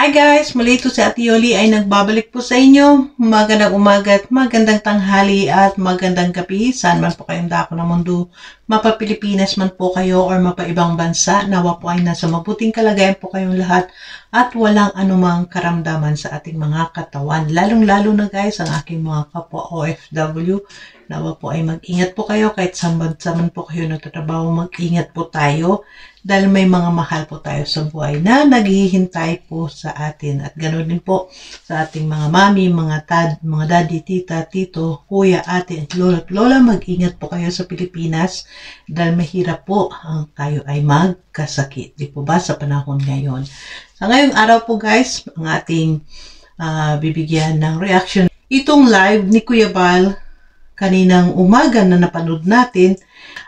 Hi guys! Muli ito si Ate Yoli ay nagbabalik po sa inyo. Magandang umaga at magandang tanghali at magandang gabi. Saan man po kayong dako ng mundo, mapa Pilipinas man po kayo or mapa ibang bansa, nawa po ay nasa mabuting kalagayan po kayong lahat at walang anumang karamdaman sa ating mga katawan. Lalong-lalo na guys, ang aking mga kapwa OFW, nawa po ay mag-ingat po kayo kahit saan man po kayo nagtatrabaho, mag-ingat po tayo. Dahil may mga mahal po tayo sa buhay na naghihintay po sa atin. At ganoon din po sa ating mga mami, mga daddy, tita, tito, kuya, ate, at lola. Lola, mag-ingat po kayo sa Pilipinas dahil mahirap po ang tayo ay magkasakit. Di po ba sa panahon ngayon? Sa ngayong araw po guys, ang ating bibigyan ng reaction. Itong live ni Kuya Bal kaninang umaga na napanood natin.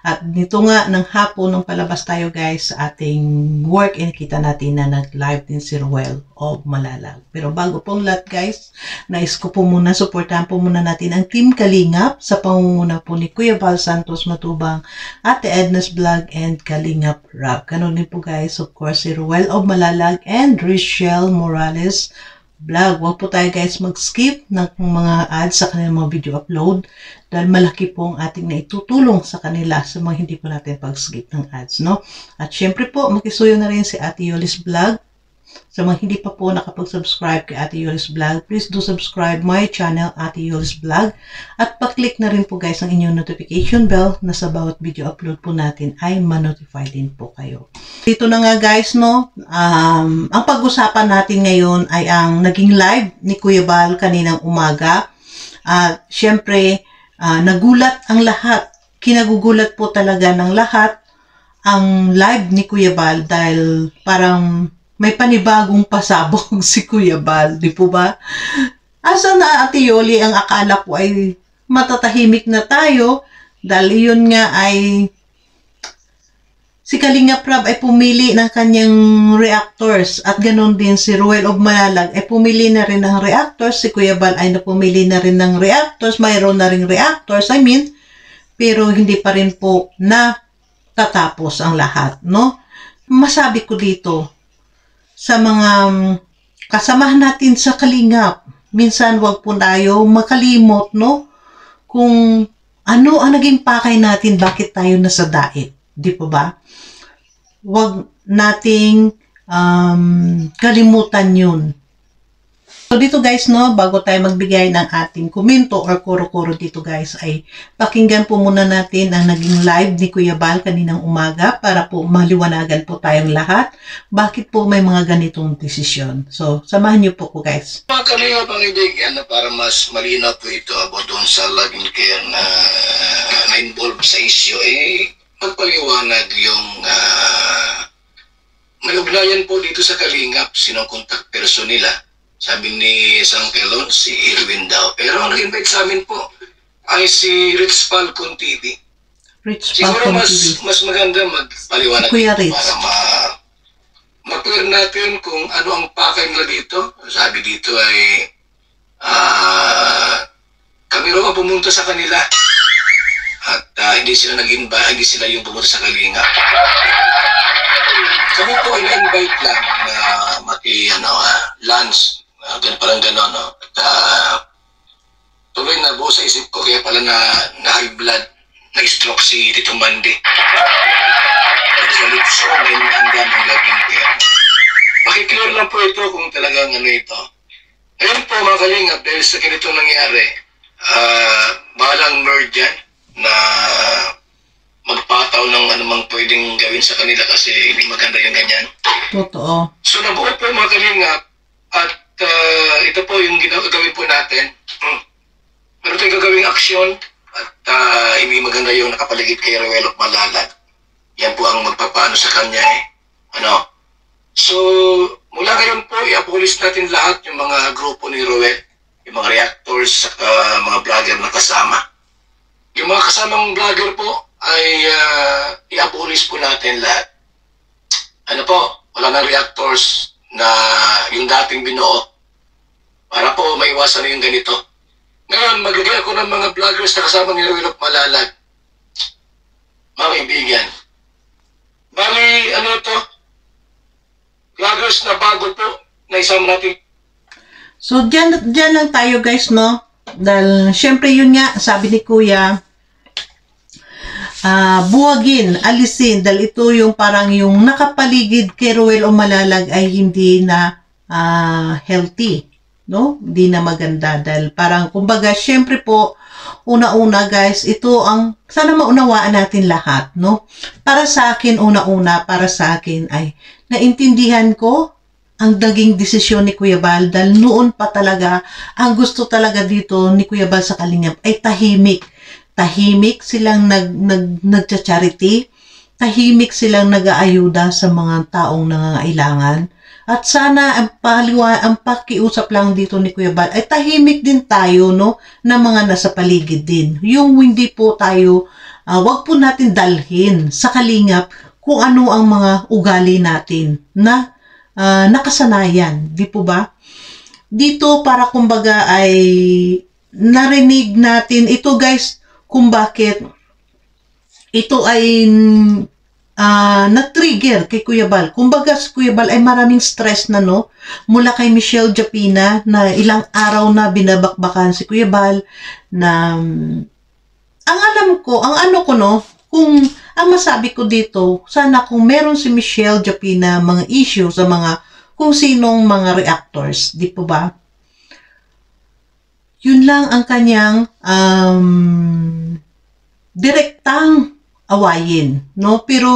At nito nga ng hapon nung palabas tayo guys sa ating work, nakita natin na nag-live din si Ruel of Malalag. Pero bago pong lahat guys, nais ko po muna, supportahan po muna natin ang Team Kalingap sa pangunguna po ni Kuya Bal Santos Matubang, Ate Edna's Vlog and Kalingap Rap. Ganun din po guys, of course, si Ruel of Malalag and Richelle Morales Vlog. Huwag po tayo guys mag-skip ng mga ads sa kanilang mga video upload dahil malaki po ang ating naitutulong sa kanila sa mga hindi po natin pag-skip ng ads, no? At syempre po, makisuyo na rin si Ate Yoli's Vlog. Sa mga hindi pa po nakapag-subscribe kay Ate Yoli's Vlog, please do subscribe my channel, Ate Yoli's Vlog. At pa-click na rin po guys ang inyong notification bell na sa bawat video upload po natin ay ma-notify din po kayo. Dito na nga guys, no, ang pag-usapan natin ngayon ay ang naging live ni Kuya Bal kaninang umaga. Syempre, nagulat ang lahat. Kinagugulat po talaga ng lahat ang live ni Kuya Bal dahil parang may panibagong pasabog si Kuya Bal, di po ba? Asa na Ate Yoli, ang akala ko ay matatahimik na tayo dahil yun nga ay si Kalingap Rab ay pumili ng kanyang reactors at ganoon din si Ruel of Malalag ay pumili na rin ng reactors, si Kuya Bal ay napumili na rin ng reactors, mayroon na rin reactors, pero hindi pa rin po na tatapos ang lahat, no? Masabi ko dito, sa mga kasamahan natin sa Kalingap, minsan wag po tayo makalimot, no? Kung ano ang naging pakay natin, bakit tayo nasa daig, di po ba? Wag nating kalimutan yun. So dito guys, no, bago tayo magbigay ng ating komento or kuro-kuro dito guys, ay pakinggan po muna natin ang naging live ni Kuya Bal kaninang umaga para po maliwanagan po tayong lahat. Bakit po may mga ganitong desisyon? So, samahan niyo po guys. Mga Kalingap ang ibigyan na para mas malinaw po ito about doon sa loving care na na-involve sa issue, magpaliwanag yung may ugnayan po dito sa Kalingap, sinong contact person nila. Sabi ni Sang Kelon, si Irwin daw. Pero ang nag-invite sa amin po ay si Rich Falcon TV. Siguro mas maganda magpaliwanag para ma-clear natin kung ano ang pakay nila dito. Sabi dito ay kami raw ang pumunta sa kanila at hindi sila nag-invite, hindi sila yung pumunta sa Kalingap. Kami po ay na-invite lang na lunch. Parang gano'n, no? At tuloy na buo sa isip ko, kaya pala na high blood, na-stroke si Tito Mandy. Sa litso, may handa ng loving care. Pakiclear lang po ito kung talagang ano ito. Ngayon po mga Kalingap, dahil sa ganito nangyari, balang nerd yan na magpataw ng anumang pwedeng gawin sa kanila kasi hindi maganda yung ganyan. Totoo. So nabuo po mga Kalingap at ito po yung gagawin po natin. Pero ito yung gagawing aksyon at hindi maganda yung nakapaligid kay Ruel of Malalag. Yan po ang magpapano sa kanya So, mula ngayon po, i-abolish natin lahat yung mga grupo ni Ruel, yung mga reactors, mga vlogger na kasama. Yung mga kasamang vlogger po ay i-abolish po natin lahat. Wala nang reactors na yung dating binuo para po maiwasan na yung ganito. Ngayon, maglagay ako ng mga vloggers na kasama ni Ruel of Malalag. Mga kaibigan. Bali, vloggers na bago po na isama natin. So, dyan lang tayo guys, no? Dahil, syempre yun nga, sabi ni Kuya, buwagin, alisin, dahil ito yung parang yung nakapaligid kay Ruel o Malalag ay hindi na healthy, no? Hindi na maganda, dahil parang, kumbaga, syempre po, una-una guys, ito ang, sana maunawaan natin lahat, no? Para sa akin, para sa akin ay, naintindihan ko ang naging desisyon ni Kuya Bal, dahil noon pa talaga, ang gusto talaga dito ni Kuya Bal sa Kalingap ay tahimik. Tahimik silang nagcha-charity, tahimik silang nag-aayuda sa mga taong nangangailangan. At sana ang pakiusap lang dito ni Kuya Bal ay tahimik din tayo, no, na mga nasa paligid din. Yung hindi po tayo, wag po natin dalhin sa Kalingap kung ano ang mga ugali natin na nakasanayan, di po ba? Dito para kumbaga ay narinig natin ito guys, kung bakit ito ay na-trigger kay Kuya Bal. Kumbaga si Kuya Bal ay maraming stress na, no? Mula kay Michelle Japina na ilang araw na binabakbakan si Kuya Bal na ang alam ko, ang ano ko, no? Kung ang masabi ko dito, sana kung meron si Michelle Japina mga issue sa mga kung sinong mga reactors, di po ba? Yun lang ang kanyang direktang awayin, no? Pero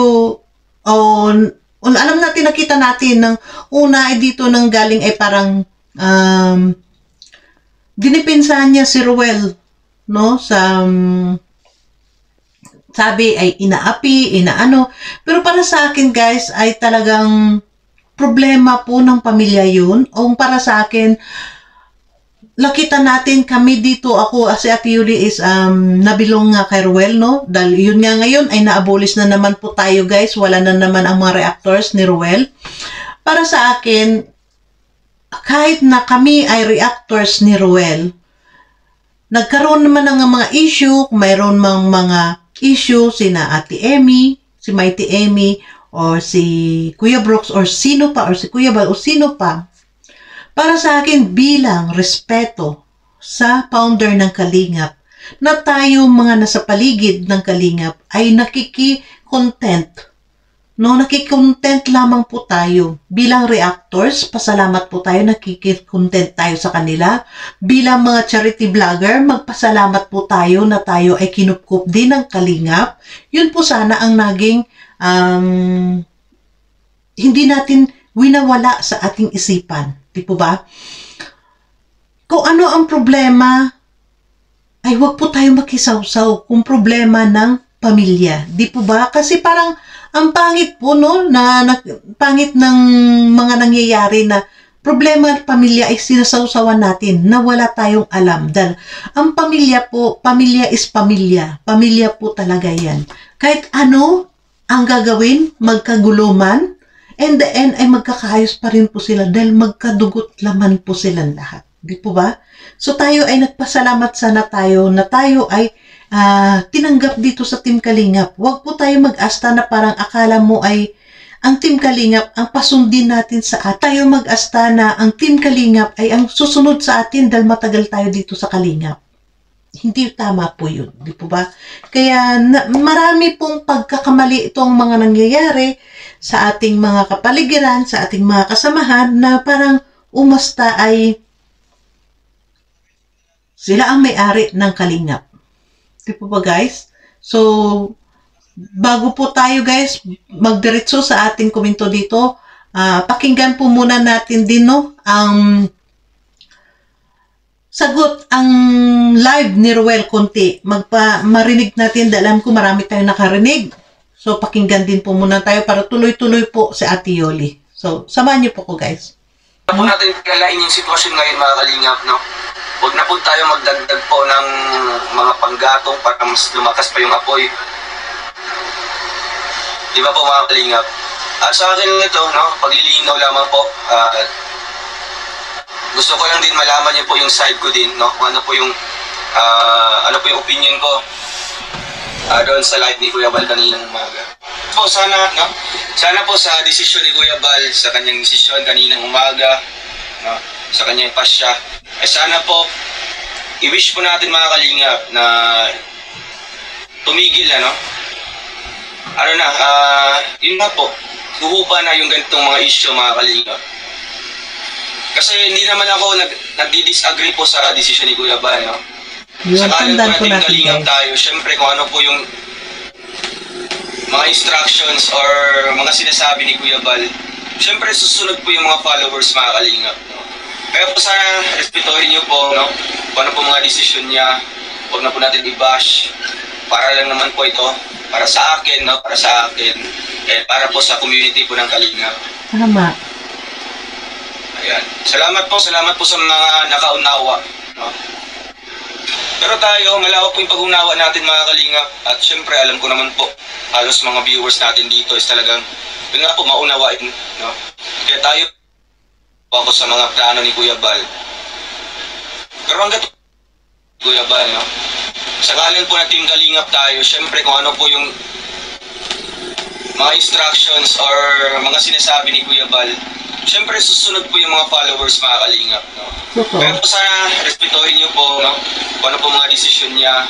alam natin, nakita natin ng una ay dito nang galing ay parang dinipinsahan niya si Ruel, no? Sa sabi ay inaapi, inaano. Pero para sa akin guys ay talagang problema po ng pamilya yun. O para sa akin, nakita natin kami dito, ako si Ate Yuli is nabilong nga kay Ruel, no? Dahil yun nga ngayon ay na-abolish na naman po tayo guys. Wala na naman ang mga reactors ni Ruel. Para sa akin, kahit na kami ay reactors ni Ruel, nagkaroon naman ng mga issue, mayroon mang mga issue sina Ate Emmy, si Mighty Emmy, or si Kuya Brooks, or sino pa, or si Kuya Bal, o sino pa. Para sa akin, bilang respeto sa founder ng Kalingap, na tayo mga nasa paligid ng Kalingap ay nakikikontent. No, nakikontent lamang po tayo. Bilang reactors, pasalamat po tayo, nakikikontent tayo sa kanila. Bilang mga charity vlogger, magpasalamat po tayo na tayo ay kinupkup din ng Kalingap. Yun po sana ang naging hindi natin winawala sa ating isipan. Di po ba? Kung ano ang problema, ay wag po tayo makisawsaw kung problema ng pamilya. Di po ba? Kasi parang ang pangit po, no, pangit ng mga nangyayari na problema ng pamilya ay sinasawsawan natin na wala tayong alam. Dahil ang pamilya po, pamilya is pamilya. Pamilya po talaga yan. Kahit ano ang gagawin, magkaguluman, and the end ay magkakaayos pa rin po sila dahil magkadugot laman po silang lahat. Di po ba? So tayo ay nagpasalamat sana tayo na tayo ay tinanggap dito sa Team Kalingap. Huwag po tayo mag-asta na parang akala mo ay ang Team Kalingap ang pasundin natin sa atin. Tayo mag-asta na ang Team Kalingap ay ang susunod sa atin dahil matagal tayo dito sa Kalingap. Hindi tama po yun. Di po ba? Kaya marami pong pagkakamali itong mga nangyayari sa ating mga kapaligiran, sa ating mga kasamahan na parang umasta ay sila ang may-ari ng Kalingap. Di po ba guys? So, bago po tayo guys magdiretso sa ating komento dito, pakinggan po muna natin din, no, ang sagot ang live ni Ruel Conti. Marinig natin, dahil alam ko marami tayong nakarinig. So, pakinggan din po muna tayo para tuloy-tuloy po si Ate Yoli. So, samahan niyo po ko guys. Huwag natin kalain yung sitwasyon ngayon mga Kalingap, no? Huwag na po tayo magdagdag po ng mga panggatong para mas lumakas pa yung apoy. Di ba po mga Kalingap? At sa akin ito, no, paglilinaw lamang po, gusto ko lang din malaman niyo po yung side ko din, no? Ano po yung opinion ko doon sa live ni Kuya Bal kaninang umaga. Sana po sa desisyon ni Kuya Bal, sa kanyang desisyon kaninang umaga, no, sa kanyang pasya. Sana po, i-wish po natin mga kalingap na tumigil na, no? Yun nga po, huhupa na yung ganitong mga issue mga kalingap. Kasi hindi naman ako nagdi-disagree po sa desisyon ni Kuya Bal, no? Yun, Sakalan po tandaan po natin natin, kalingap guys. tayo, syempre kung ano po yung mga instructions or mga sinasabi ni Kuya Bal, syempre susunod po yung mga followers mga kalingap, no? Kaya po sana respetuhin niyo po, no? Kung ano po mga desisyon niya, huwag na po natin i-bash. Para lang naman po ito, para sa akin, no? Para sa akin, para po sa community po ng Kalingap. Tama. Ayan. Salamat po sa mga nakaunawa, no? Pero tayo, malawak po yung pag-unawa natin mga Kalingap. At syempre, alam ko naman po, halos mga viewers natin dito is talagang, yun nga po, maunawain, no? Kaya tayo, ako sa mga plano ni Kuya Bal. Pero hanggat Kuya Bal, no? Sakalan po natin Kalingap tayo, syempre kung ano po yung mga instructions or mga sinasabi ni Kuya Bal, syempre susunod po yung mga followers mga Kalingap, no? Kaya po sana respetuhin niyo po, no? Kung ano po mga desisyon niya,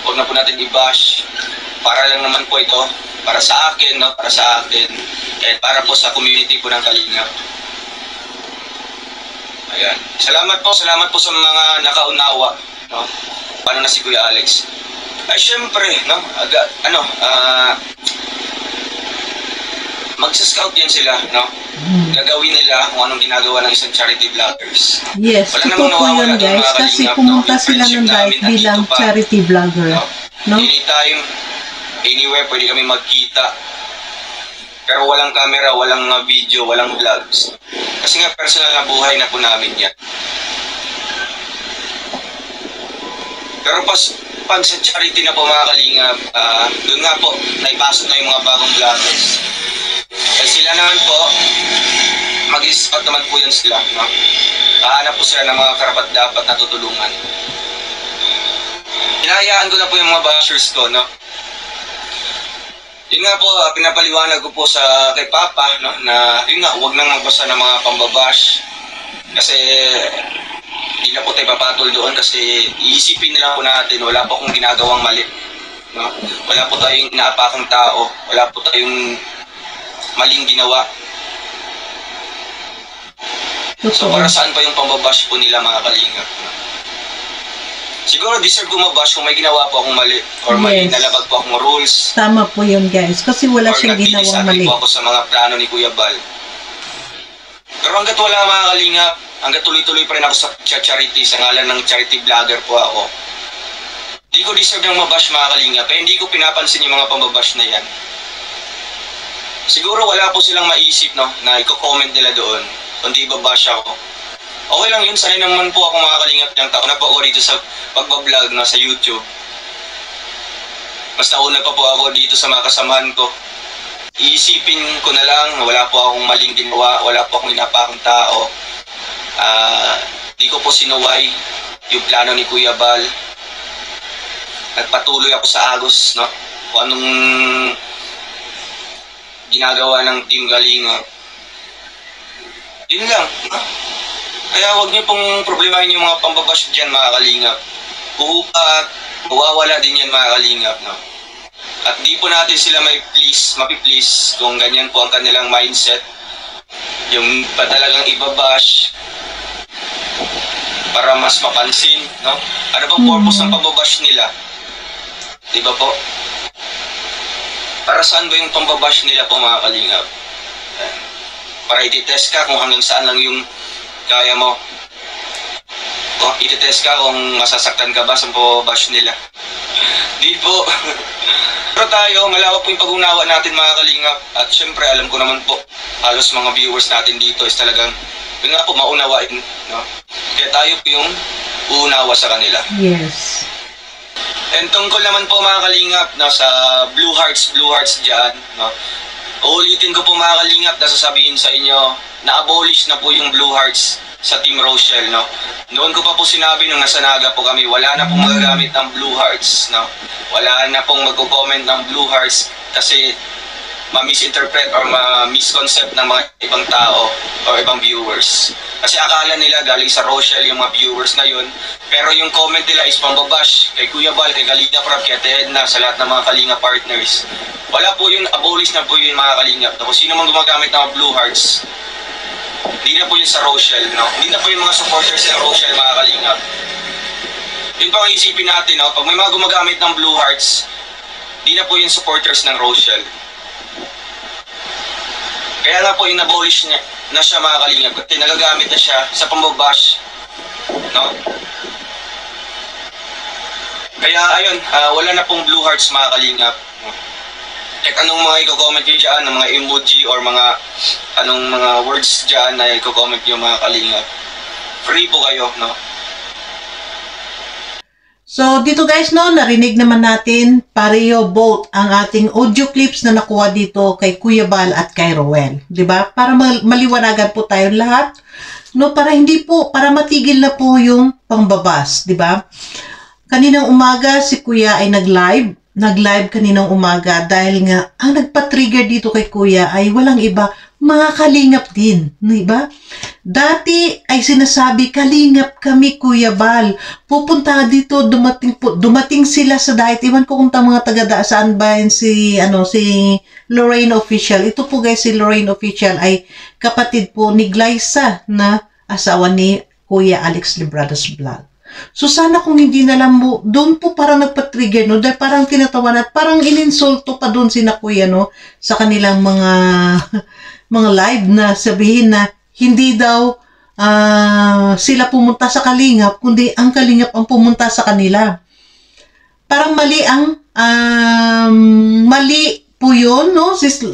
huwag na po natin i-bash. Para lang naman po ito, para sa akin, no? Para sa akin, para po sa community po ng Kalingap. Ayan. Salamat po sa mga nakaunawa, no? Paano na si Kuya Alex? Ay syempre, no? Magsa-scout yan sila, no? Gagawin nila kung anong ginagawa ng isang charity vloggers. Yes, Wala totoo namang po nawawala yun, doon, guys. mga Kasi Kalingap, pumunta no? sila Friendship ng live namin bilang nandito pa. charity vlogger. No? Anytime, anywhere, pwede kami magkita. Pero walang camera, walang video, walang vlogs. Kasi nga personal na buhay na po namin yan. Pero pag sa charity na po mga Kalingap, doon nga po, naipasok na yung mga bagong vloggers. Kasi sila naman po, mag-scout naman po yun sila, no? Hahanap po sila ng mga karapat-dapat na tutulungan. Hinahayaan ko na po yung mga bashers ko, no? Yun nga po, pinapaliwanag ko po kay Papa, no? Na yun nga, huwag nang magbasa ng mga pambabash. Kasi hindi na po tayo papatol doon kasi iisipin na lang po natin, wala po akong ginagawang mali, no? Wala po tayong inaapakang tao, wala po tayong maling ginawa. So para saan pa yung pambabash po nila mga Kalingap? Siguro deserve ko mabash kung may ginawa po akong mali or may nalabag po akong rules. Tama po yun, guys. Kasi wala siyang ginawang mali. Or po ako sa mga plano ni Kuya Bal. Pero hanggat wala mga Kalingap, hanggat tuloy-tuloy pa rin ako sa charity, sa ngalan ng charity vlogger po ako, hindi ko deserve ng mabash mga Kalingap. Kaya hindi ko pinapansin yung mga pambabash na yan. Siguro wala po silang maisip, no, na i-comment nila doon, kundi babash ako. Okay lang yun, sanay naman po ako mga Kalingap ng taon na po ako dito sa pagbablog na sa YouTube. Mas nauna pa po ako dito sa mga kasamahan ko. Iisipin ko na lang, wala po akong maling ginawa, wala po akong inapakang tao. Di ko po sinuway yung plano ni Kuya Bal. Nagpatuloy ako sa agos, no? Kung anong ginagawa ng Team Kalingap. Yun lang, no? Kaya huwag niyo pong problemahin yung mga pambabash dyan mga Kalingap. At mawawala din yan mga Kalingap, no? At di po natin sila mapi-please kung ganyan po ang kanilang mindset. Yung pa talagang ibabash para mas mapansin, no? Ano bang purpose ng pambabash nila? Di ba po? Para saan ba yung pambabash nila po mga Kalingap? Para ititest ka kung hanggang saan lang yung kaya mo. O, ititest ka kung masasaktan ka ba sa pambabash nila. Di po. Pero tayo, malawak po yung pag-unawa natin mga Kalingap. At syempre, alam ko naman po, halos mga viewers natin dito is talagang, yun nga po, maunawain, no? Kaya tayo po yung uunawa sa kanila. Yes. And tungkol naman po mga Kalingap, no, sa Blue Hearts dyan, no? Uulitin ko po mga Kalingap na sasabihin sa inyo, na-abolish na po yung Blue Hearts sa Team Rochelle, no? Noon ko pa po sinabi nung nasa Naga po kami, wala na pong magagamit ng Blue Hearts, no? Wala na pong magko-comment ng Blue Hearts kasi ma-misinterpret or ma-misconcept ng mga ibang tao or ibang viewers. Kasi akala nila galing sa Rochelle yung mga viewers na yun. Pero yung comment nila is pambabash kay Kuya Bal, kay Kalinga Prab, kay Ate Edna, sa lahat ng mga Kalinga partners. Wala po yun, abolish na po yun mga Kalinga. Kung sino man gumagamit ng Blue Hearts, hindi na po yun sa Rochelle, no? Hindi na po yung mga supporters ng Rochelle mga Kalinga. Yun pa ang isipin natin, no? Pag may mga gumagamit ng Blue Hearts, hindi na po yung supporters ng Rochelle. Kaya nga po yung abolish niya na siya mga Kalingap, kasi nagagamit na siya sa pambabash, no? Kaya ayun, wala na pong Blue Hearts mga Kalingap. Kahit anong mga i-comment nyo dyan, ng mga emoji or mga anong mga words dyan na i-comment nyo mga Kalingap, free po kayo, no? So, dito guys, no, narinig naman natin pareho both ang ating audio clips na nakuha dito kay Kuya Bal at kay Roel. Diba? Para maliwanagan po tayo lahat, no, para hindi po, para matigil na po yung pangbabas, diba? Kaninang umaga, si Kuya ay nag-live kaninang umaga dahil nga, ang nagpa-trigger dito kay Kuya ay walang iba, mga kalingap din, diba? Dati ay sinasabi, kalingap kami Kuya Bal. Pupunta dito, dumating sila sa diet. Iwan ko kung mga taga saan ba yun si Lorraine Official. Ito po guys, si Lorraine Official ay kapatid po ni Glyza na asawa ni Kuya Alex Libradas Vlog. So sana kung hindi na lang mo, doon po parang nagpa-trigger, no? Dahil parang tinatawanan at parang ininsulto pa doon si na Kuya, no? Sa kanilang mga live na sabihin na hindi daw sila pumunta sa Kalingap, kundi ang Kalingap ang pumunta sa kanila. Parang mali po yun, no? Sis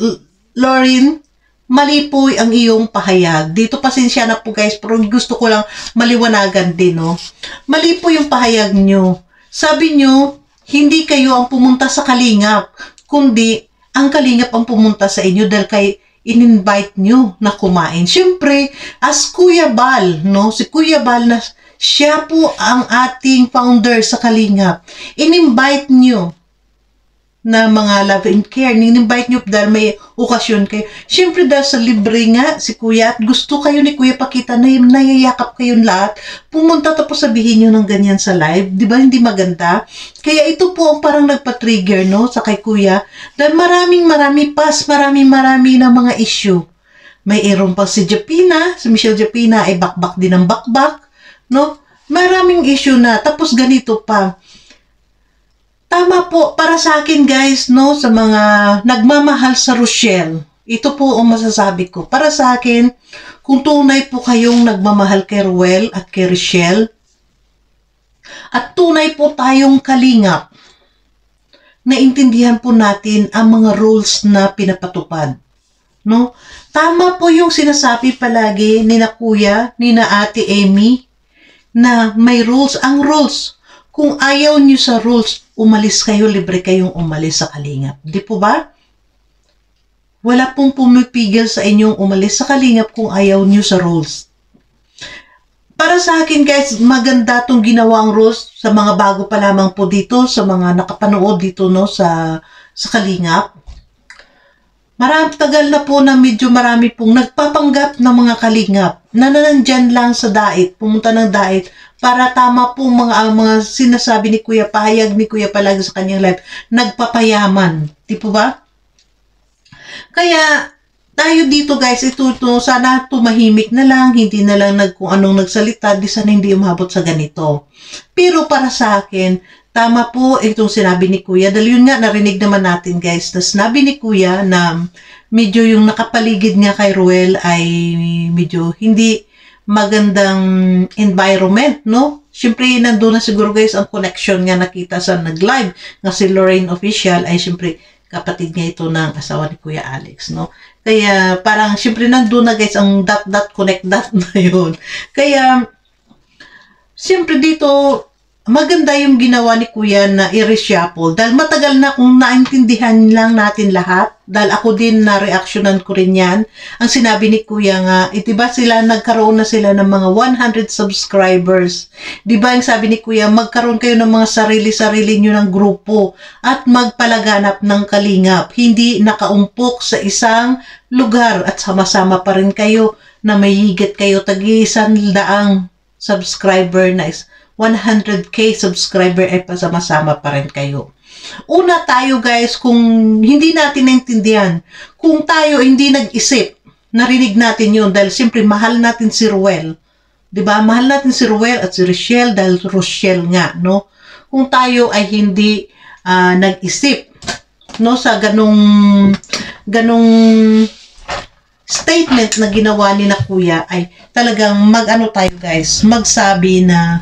Lauren, mali po ang iyong pahayag. Dito pasensya na po guys, pero gusto ko lang maliwanagan din, no? Mali po yung pahayag nyo. Sabi nyo, hindi kayo ang pumunta sa Kalingap, kundi ang Kalingap ang pumunta sa inyo dahil kay in-invite nyo na kumain. Siyempre, as Kuya Bal, no? Si Kuya Bal na siya po ang ating founder sa Kalingap. In-invite nyo na mga love and care. In-invite nyo dahil may okasyon kayo. Siyempre, dahil sa libre nga si Kuya at gusto kayo ni Kuya pakita na nayayakap kayong lahat, pumunta tapos sabihin nyo ng ganyan sa live. Di ba? Hindi maganda. Kaya ito po ang parang nagpa-trigger, no? Sa kay Kuya. Dahil marami na mga issue. May erong pa si Japina, si Michelle Japina ay bakbak din ng bakbak, no? Maraming issue na. Tapos ganito pa. Tama po, para sa akin guys, no, sa mga nagmamahal sa Rochelle, ito po ang masasabi ko. Para sa akin, kung tunay po kayong nagmamahal kay Roel at kay Rochelle, at tunay po tayong Kalingap, naintindihan po natin ang mga rules na pinapatupad. No? Tama po yung sinasabi palagi ni na Kuya, ni na Ate Amy, na may rules. Ang rules, kung ayaw nyo sa rules, umalis kayo, libre kayong umalis sa Kalingap. Di po ba? Wala pong pumipigil sa inyong umalis sa Kalingap kung ayaw nyo sa rules. Para sa akin guys, maganda itong ginawang rules sa mga bago pa lamang po dito, sa mga nakapanood dito, no, sa Kalingap. Tagal na po na medyo marami pong nagpapanggap ng mga Kalingap na nandyan lang sa diet, pumunta ng diet, para tama po mga sinasabi ni Kuya, pahayag ni Kuya palagi sa kanyang live, nagpapayaman. Di po ba? Kaya, tayo dito guys, ito sana tumahimik na lang, hindi na lang kung anong nagsalita, di sana hindi umabot sa ganito. Pero para sa akin, tama po itong sinabi ni Kuya, dahil yun nga, narinig naman natin guys, na sinabi ni Kuya na medyo yung nakapaligid nga kay Roel ay medyo hindi magandang environment, no? Siyempre, nandun na siguro guys ang connection nga nakita sa nag-live nga si Lorraine Official ay siyempre kapatid niya ito ng asawa ni Kuya Alex, no? Kaya parang siyempre nandun na guys ang connect na yun. Kaya siyempre dito maganda yung ginawa ni Kuya na i-reshuffle dahil matagal na kung naintindihan lang natin lahat, dahil ako din na reaksyonan ko rin yan. Ang sinabi ni Kuya nga, diba sila nagkaroon na sila ng mga 100 subscribers. Diba yung sabi ni Kuya, magkaroon kayo ng mga sarili-sarili nyo ng grupo at magpalaganap ng Kalingap. Hindi nakaumpok sa isang lugar at sama-sama pa rin kayo na may higit kayo tag-100 subscriber na is 100k subscriber ay pasama-sama pa rin kayo. Una tayo guys, kung hindi natin naintindihan, kung tayo hindi nag-isip, narinig natin yun dahil siyempre mahal natin si Ruel. Diba? Mahal natin si Ruel at si Rochelle dahil Rochelle nga, no? Kung tayo ay hindi nag-isip, no, sa ganong statement na ginawa ni na kuya, ay talagang mag-ano tayo guys, magsabi na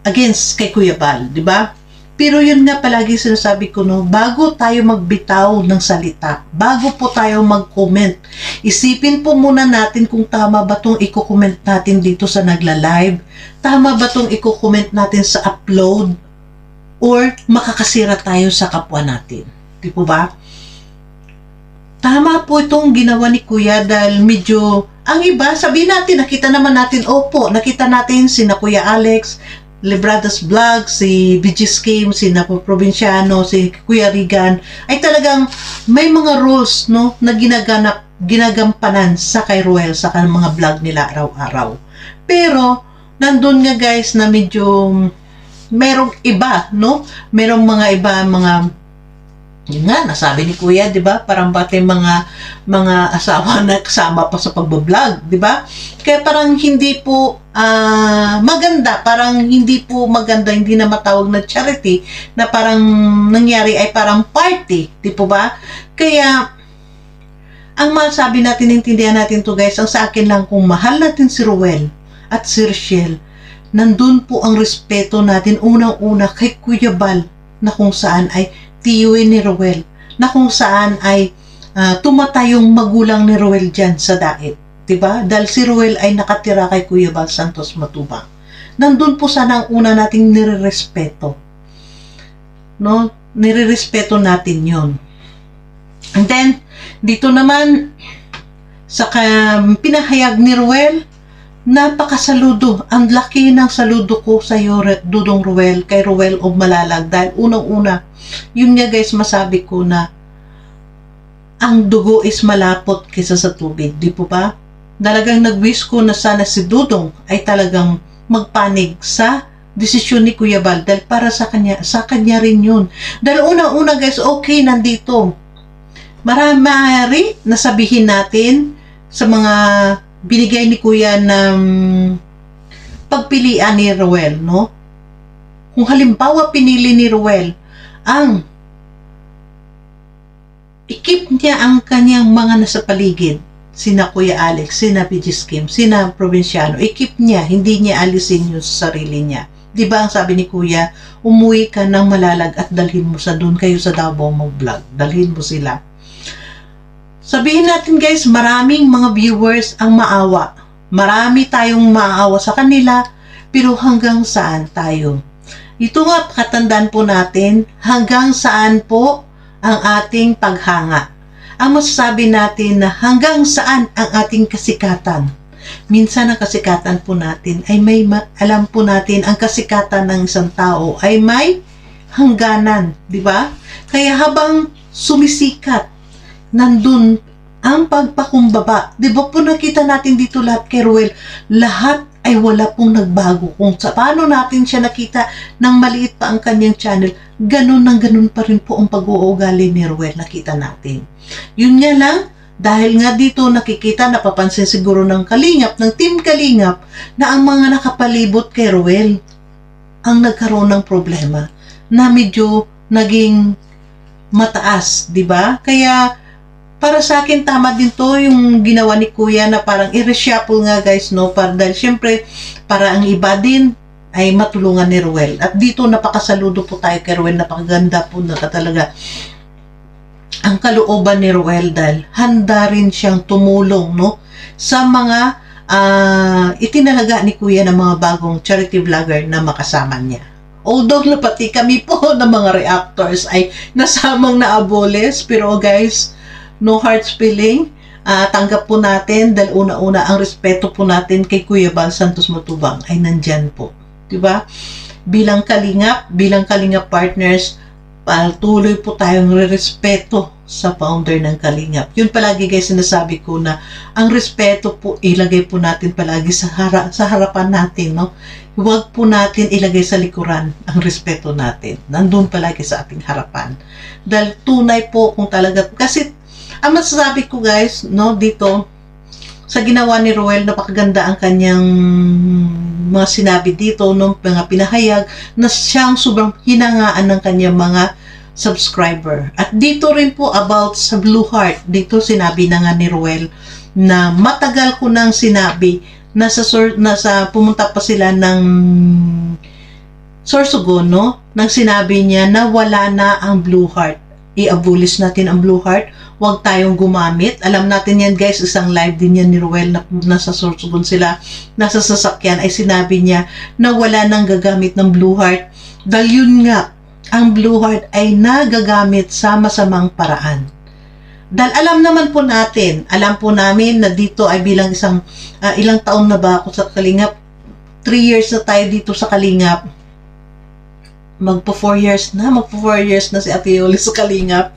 against kay Kuya Bal, di ba? Pero yun nga palagi sinasabi ko, no, bago tayo magbitaw ng salita, bago po tayo mag-comment, isipin po muna natin kung tama ba itong i-comment natin dito sa nagla-live, tama ba itong i-comment natin sa upload, or makakasira tayo sa kapwa natin. Di po ba? Tama po itong ginawa ni Kuya dahil medyo, ang iba, sabihin natin, nakita naman natin, opo, nakita natin si na Kuya Alex, Libradas Vlog, si BG's Game, si Napo Provinciano, si Kuya Regan, ay talagang may mga rules, no, na ginagampanan sa kay Ruel, sa mga vlog nila araw-araw. Pero, nandun nga guys na medyo merong iba, no? Merong mga iba, yun nga, nasabi ni Kuya, di ba? Parang pati mga asawa na kasama pa sa pagbablog, di ba? Kaya parang hindi po maganda, parang hindi po maganda, hindi na matawag na charity, na parang nangyari ay parang party, di po ba? Kaya, ang masabi natin, intindihan natin to guys, ang sa akin lang, kung mahal natin si Ruel at si Rochelle, nandun po ang respeto natin, unang-una kay Kuya Bal, na kung saan ay tiyuin ni Ruel, na kung saan ay tumatayong magulang ni Ruel dyan sa daet. Diba? Dahil si Ruel ay nakatira kay Kuya Bal Santos Matubang. Nandun po sana ang una nating nirerespeto. No? Nirerespeto natin yon. And then, dito naman, sa pinahayag ni Ruel, napakasaludo. Ang laki ng saludo ko sa iyo, Dudong Ruel, kay Ruel o Malalag. Dahil unang-una, yun nga guys, masabi ko na ang dugo is malapot kaysa sa tubig. Di po ba? Talagang nag-wish ko na sana si Dudong ay talagang magpanig sa desisyon ni Kuya Bal. Dahil para sa kanya rin yun. Dahil unang-una guys, okay, nandito. Marami nasabihin natin sa mga binigay ni Kuya ng pagpilian ni Ruel, no? Kung halimbawa pinili ni Ruel ang ikip niya ang kanyang mga nasa paligid, sina Kuya Alex, sina BG's Game, sina Provinciano, ikip niya, hindi niya alisin yung sarili niya. Diba ang sabi ni Kuya, umuwi ka ng Malalag at dalhin mo sa doon kayo sa Davao mag-vlog, dalhin mo sila. Sabihin natin guys, maraming mga viewers ang maawa. Marami tayong maawa sa kanila, pero hanggang saan tayo? Ito nga, katandaan po natin, hanggang saan po ang ating paghanga. Ang masasabi natin na hanggang saan ang ating kasikatan. Minsan ang kasikatan po natin ay alam po natin, ang kasikatan ng isang tao ay may hangganan, di ba? Kaya habang sumisikat, nandun ang pagpakumbaba. Di ba po nakita natin dito lahat kay Ruel, lahat ay wala pong nagbago. Kung sa paano natin siya nakita nang maliit pa ang kanyang channel, ganun pa rin po ang pag-uugali ni Ruel, nakita natin. Yun nga lang, dahil nga dito nakikita, napapansin siguro ng Kalingap, ng Team Kalingap, na ang mga nakapalibot kay Ruel ang nagkaroon ng problema na medyo naging mataas, di ba? Kaya para sa akin tama din to yung ginawa ni Kuya na parang i-reshuffle nga guys, no? Dahil syempre para ang iba din ay matulungan ni Ruel. At dito napakasaludo po tayo kay Ruel, napakaganda po na talaga ang kalooban ni Ruel dahil handa rin siyang tumulong, no? Sa mga itinalaga ni Kuya ng mga bagong charity vlogger na makasama niya. Although na pati kami po ng mga reactors ay nasamang naaboles, pero guys, no hard feeling, tanggap po natin dahil una-una ang respeto po natin kay Kuya Bal Santos Matubang ay nandyan po. Diba? Bilang Kalingap partners, patuloy po tayong respeto sa founder ng Kalingap. Yun palagi guys sinasabi ko na ang respeto po ilagay po natin palagi sa harapan natin, no? Huwag po natin ilagay sa likuran ang respeto natin. Nandun palagi sa ating harapan. Dahil tunay po kung talaga, kasi ang masasabi ko guys, no, dito sa ginawa ni Roel, napakaganda ang kanyang mga sinabi dito, no, mga pinahayag na siyang sobrang hinangaan ng kanyang mga subscriber. At dito rin po about sa Blue Heart, dito sinabi na nga ni Roel na matagal ko nang sinabi na pumunta pa sila ng Sorsogon, no, nang sinabi niya na wala na ang Blue Heart. I-abolish natin ang Blue Heart, huwag tayong gumamit. Alam natin yan guys, isang live din yan ni Roel na nasa Sorsogon sila, nasa sasakyan ay sinabi niya na wala nang gagamit ng Blue Heart dahil yun nga, ang Blue Heart ay nagagamit sa masamang paraan. Dahil alam naman po natin, alam po namin na dito ay bilang isang, ilang taon na ba ako sa Kalingap? 3 years na tayo dito sa Kalingap. Magpo 4 years na si Ate Yoli sa Kalingap.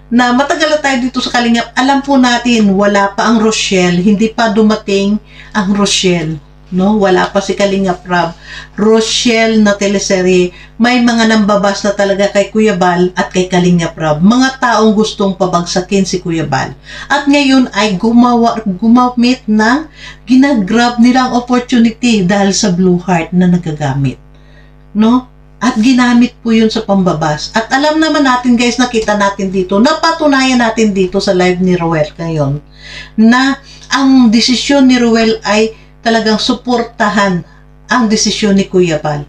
Na matagal na tayo dito sa Kalingap. Alam po natin, wala pa ang Rochelle, hindi pa dumating ang Rochelle. No, wala pa si Kalingap Rab. Rochelle na teleserye, may mga nambabas na talaga kay Kuya Bal at kay Kalingap Rab. Mga taong gustong pabagsakin si Kuya Bal. At ngayon ay gumamit ng ginagrab nilang opportunity dahil sa Blue Heart na nagagamit. No? At ginamit po yun sa pambabas. At alam naman natin guys, nakita natin dito, napatunayan natin dito sa live ni Roel ngayon, na ang desisyon ni Roel ay talagang suportahan ang desisyon ni Kuya Bal.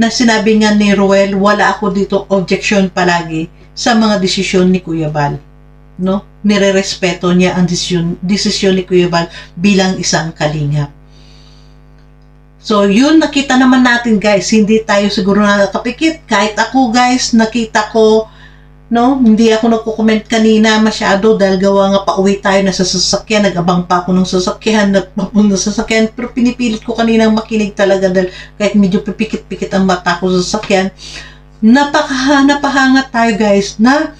Na sinabi nga ni Roel, wala ako dito objection palagi sa mga desisyon ni Kuya Bal. No? Nire-respeto niya ang desisyon ni Kuya Bal bilang isang Kalingap. So, yun nakita naman natin guys, hindi tayo siguro nakakapikit. Kahit ako guys, nakita ko, no, hindi ako nagko-comment kanina masyado dahil gawa nga pauwi tayo na sa sasakyan, nag-abang pa ako ng sasakyan, pero pinipilit ko kaninang makinig talaga dahil kahit medyo pipikit-pikit ang mata ko sa sasakyan. Napahangat tayo guys na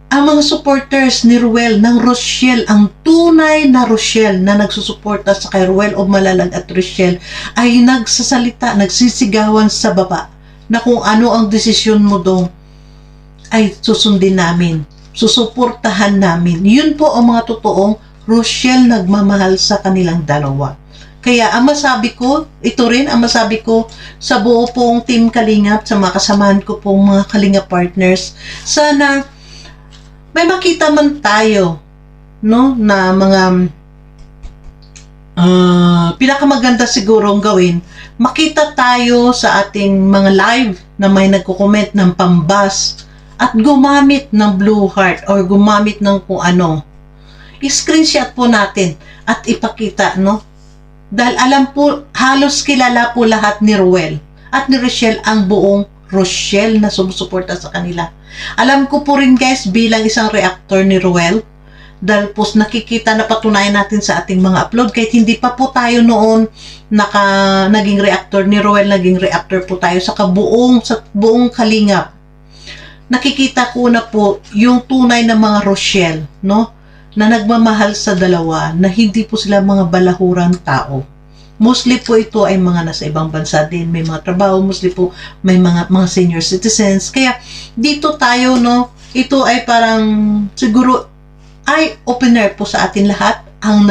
ang mga supporters ni Roel ng Rochelle, ang tunay na Rochelle na nagsusuporta sa kay Roel o Malalag at Rochelle ay nagsasalita, nagsisigawan sa baba na kung ano ang desisyon mo dong ay susundin namin, susuportahan namin. Yun po ang mga totoong Rochelle nagmamahal sa kanilang dalawa. Kaya ang masabi ko, ito rin ang masabi ko sa buo pong Team Kalingap, sa mga kasamahan ko pong mga Kalingap partners, sana may makita man tayo, no, na mga pinakamaganda sigurong gawin, makita tayo sa ating mga live na may nagko-comment ng pambas at gumamit ng Blue Heart or gumamit ng kung ano. I-screenshot po natin at ipakita, no? Dahil alam po, halos kilala po lahat ni Roel at ni Rochelle, ang buong Rochelle na sumusuporta sa kanila. Alam ko po rin guys, bilang isang reactor ni Roel, dahil po nakikita na patunayan natin sa ating mga upload, kahit hindi pa po tayo noon naging reactor ni Roel, naging reactor po tayo sa buong Kalingap. Nakikita ko na po yung tunay na mga Rochelle, no, na nagmamahal sa dalawa, na hindi po sila mga balahurang tao. Mostly po ito ay mga nasa ibang bansa din, may mga trabaho, mostly po may mga senior citizens. Kaya dito tayo, no, ito ay parang siguro ay opener po sa atin lahat ang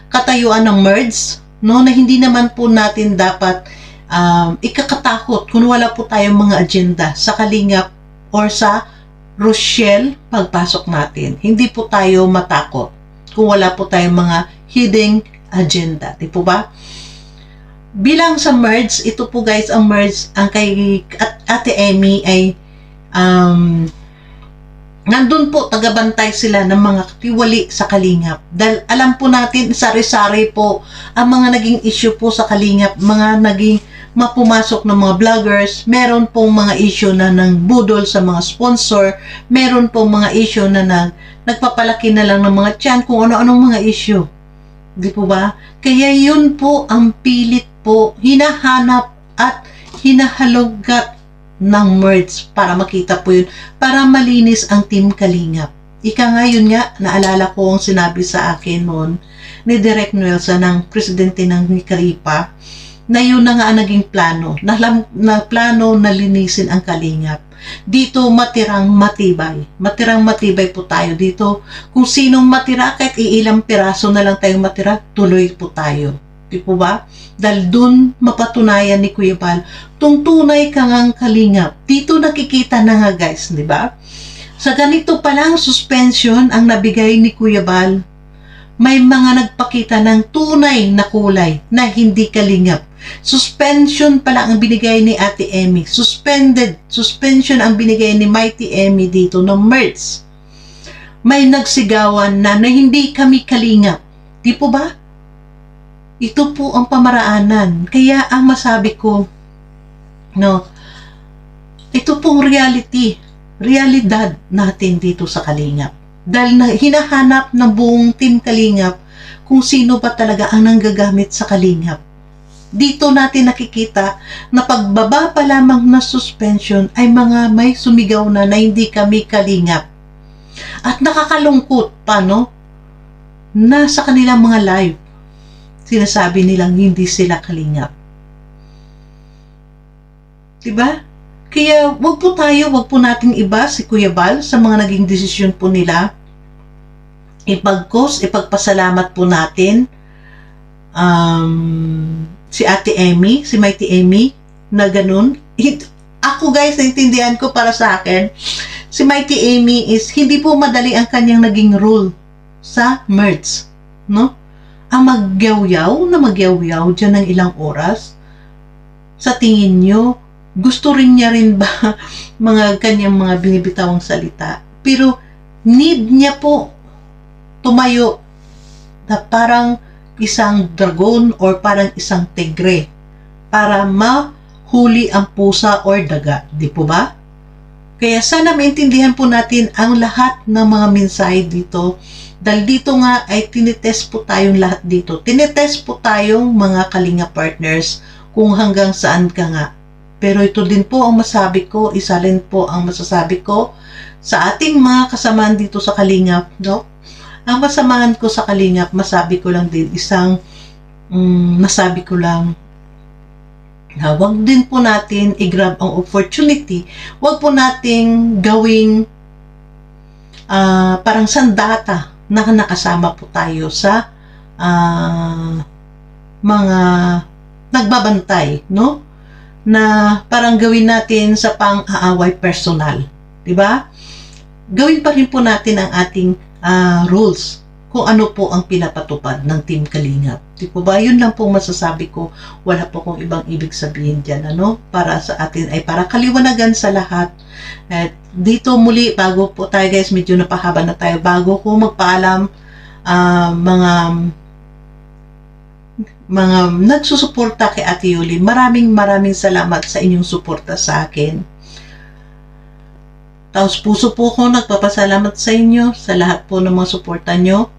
katayuan ng merge, no, na hindi naman po natin dapat ikakatakot kung wala po tayong mga agenda sa Kalingap or sa Rochelle pagpasok natin. Hindi po tayo matakot kung wala po tayong mga hidden agenda, di po ba? Bilang sa merge, ito po guys, ang merge, ang kay Ate Emmy ay nandun po, tagabantay sila ng mga katiwali sa Kalingap. Dahil alam po natin, sari-sari po ang mga naging issue po sa Kalingap, mga naging mapumasok ng mga vloggers, meron pong mga issue na nang budol sa mga sponsor, meron pong mga issue na nagpapalaki na lang ng mga tiyan, kung ano-anong mga issue. Di po ba? Kaya yun po ang pilit po, hinahanap at hinahalogat ng merge para makita po yun, para malinis ang Team Kalingap. Ika nga yun nga, naalala ko ang sinabi sa akin noon ni Direk Nuelsa ng presidente ng Nikaripa, na yun na nga ang naging plano, na plano na linisin ang Kalingap. Dito matirang matibay po tayo dito. Kung sinong matira, kahit iilang piraso na lang tayong matira, tuloy po tayo. Di po ba? Dahil dun mapatunayan ni Kuya Bal, tunay ka ngang Kalingap. Dito nakikita na nga guys, di ba? Sa ganito palang suspension ang nabigay ni Kuya Bal, may mga nagpakita ng tunay na kulay na hindi Kalingap. Suspension pala ang binigay ni Ate Emmy. Suspension ang binigay ni Mighty Emmy dito ng merge. May nagsigawan na hindi kami Kalingap. Di po ba? Ito po ang pamaraanan. Kaya ang masabi ko, no, ito pong realidad natin dito sa Kalingap. Dahil hinahanap ng buong Team Kalingap kung sino ba talaga ang nanggagamit sa Kalingap. Dito natin nakikita na pagbaba pa lamang na suspension ay mga may sumigaw na hindi kami Kalingap. At nakakalungkot pa, no? Na sa kanilang mga live, sinasabi nilang hindi sila Kalingap. Diba? Kaya wag po nating iba si Kuya Bal sa mga naging desisyon po nila. Ipagpasalamat po natin si Ate Emmy, si Mighty Emmy, na ganun. Ako guys, naintindihan ko para sa akin, si Mighty Emmy is hindi po madali ang kanyang naging role sa merge, no? Ang magyaw-yaw dyan ng ilang oras, sa tingin nyo, gusto rin niya rin ba mga kanyang mga binibitawang salita? Pero need niya po tumayo na parang isang dragon or parang isang tigre para mahuli ang pusa or daga, di po ba? Kaya sana maintindihan po natin ang lahat ng mga mensahe dito, dahil dito nga ay tinitest po tayong lahat dito. Tinitest po tayong mga Kalinga partners kung hanggang saan ka nga. Pero ito din po ang masabi ko, isa rin po ang masasabi ko sa ating mga kasamaan dito sa Kalingap, no? Ang masamahan ko sa Kalingap, masabi ko lang din, masabi ko lang, na wag din po natin i-grab ang opportunity, wag po nating gawing parang sandata na nakasama po tayo sa mga nagbabantay, no? Na parang gawin natin sa pang-aaway personal, di ba? Gawin pa rin po natin ang ating rules kung ano po ang pinapatupad ng Team Kalingap. Di po ba? Yun lang po masasabi ko. Wala po kong ibang ibig sabihin dyan, ano? Para sa atin ay para kaliwanagan sa lahat. At dito muli, bago po tayo guys, medyo napahaba na tayo, bago ko magpaalam, mga nagsusuporta kay Ate Yuli, maraming salamat sa inyong suporta sa akin. Taos puso po ko nagpapasalamat sa inyo sa lahat po ng mga suporta nyo.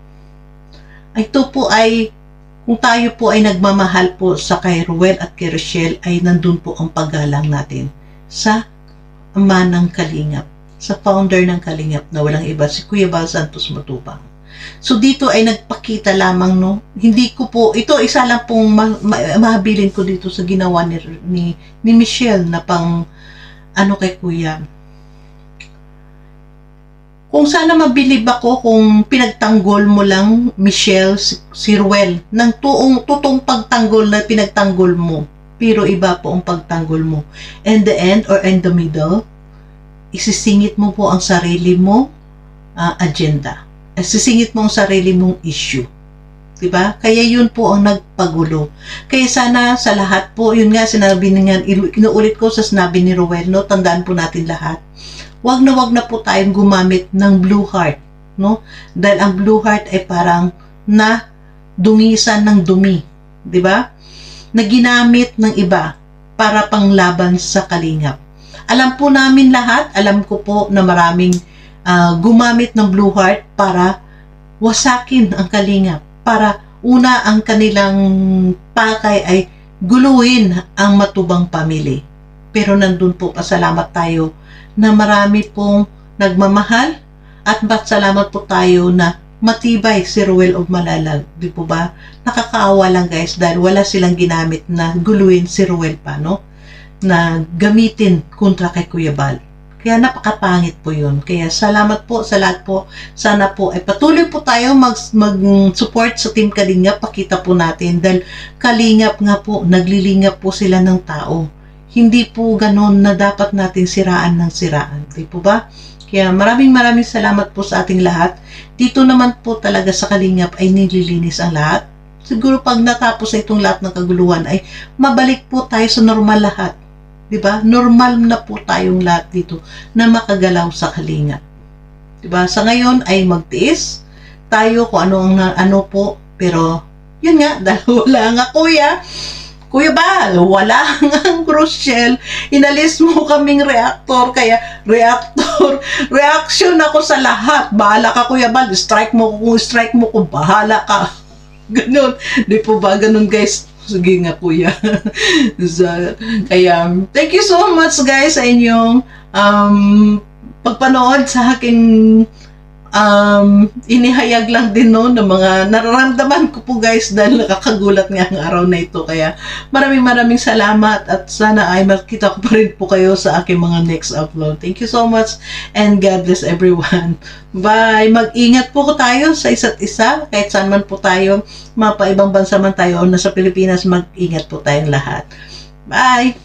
Ito po ay, kung tayo po ay nagmamahal po sa kay Ruel at kay Rochelle, ay nandun po ang paggalang natin sa ama ng Kalingap, sa founder ng Kalingap na walang iba, si Kuya Bal Santos Matubang. So dito ay nagpakita lamang, no? Hindi ko po, ito isa lang pong mahabilin ko dito sa ginawa ni Michelle na pang ano kay Kuya. Kung sana mabilib ako kung pinagtanggol mo lang, Michelle, si Ruel, ng tutong pagtanggol na pinagtanggol mo. Pero iba po ang pagtanggol mo. In the end or in the middle, isisingit mo po ang sarili mo agenda. Isisingit mo ang sarili mong issue. Diba? Kaya yun po ang nagpagulo. Kaya sana sa lahat po, yun nga sinabi niyan, inuulit ko sa sinabi ni Ruel, no? Tandaan po natin lahat. Wag na po tayong gumamit ng blue heart, no? Dahil ang blue heart ay parang na dungisan ng dumi, di ba? Na ginamit ng iba para panglaban sa Kalingap. Alam po namin lahat, alam ko po na maraming gumamit ng blue heart para wasakin ang Kalingap, para una ang kanilang pakay ay guluhin ang Matubang family. Pero nandun po, pasalamat tayo na marami pong nagmamahal at salamat po tayo na matibay si Ruel of Malalag. Di po ba? Nakakaawa lang guys dahil wala silang ginamit na guluhin si Ruel pa, no? Na gamitin kontra kay Kuya Bal. Kaya napakapangit po yun. Kaya salamat po sa lahat po. Sana po ay patuloy po tayo mag-support sa Team Kalingap. Pakita po natin dahil Kalingap nga po, naglilingap po sila ng tao. Hindi po ganon na dapat natin siraan ng siraan. Di po ba? Kaya maraming salamat po sa ating lahat. Dito naman po talaga sa Kalingap ay nililinis ang lahat. Siguro pag natapos na itong lahat ng kaguluhan ay mabalik po tayo sa normal lahat. Diba? Normal na po tayong lahat dito na makagalaw sa Kalingap. Diba? Sa ngayon ay magtiis tayo kung ano po. Pero, yun nga, dahil wala nga Kuya Bal, wala nga Rochelle. Inalis mo kaming reactor. Kaya, reaction ako sa lahat. Bahala ka, Kuya Bal. Strike mo ko, bahala ka. Ganun. Di po ba? Ganun, guys. Sige nga kuya. Kaya, thank you so much guys sa inyong pagpanood sa aking inihayag lang din no ng mga nararamdaman ko po guys dahil nakakagulat nga ang araw na ito. Kaya maraming salamat at sana ay makita ko pa rin po kayo sa aking mga next upload. Thank you so much and God bless everyone. Bye! Mag-ingat po tayo sa isa't isa kahit saan man po tayo, mapaibang bansa man tayo o nasa Pilipinas, mag-ingat po tayong lahat. Bye!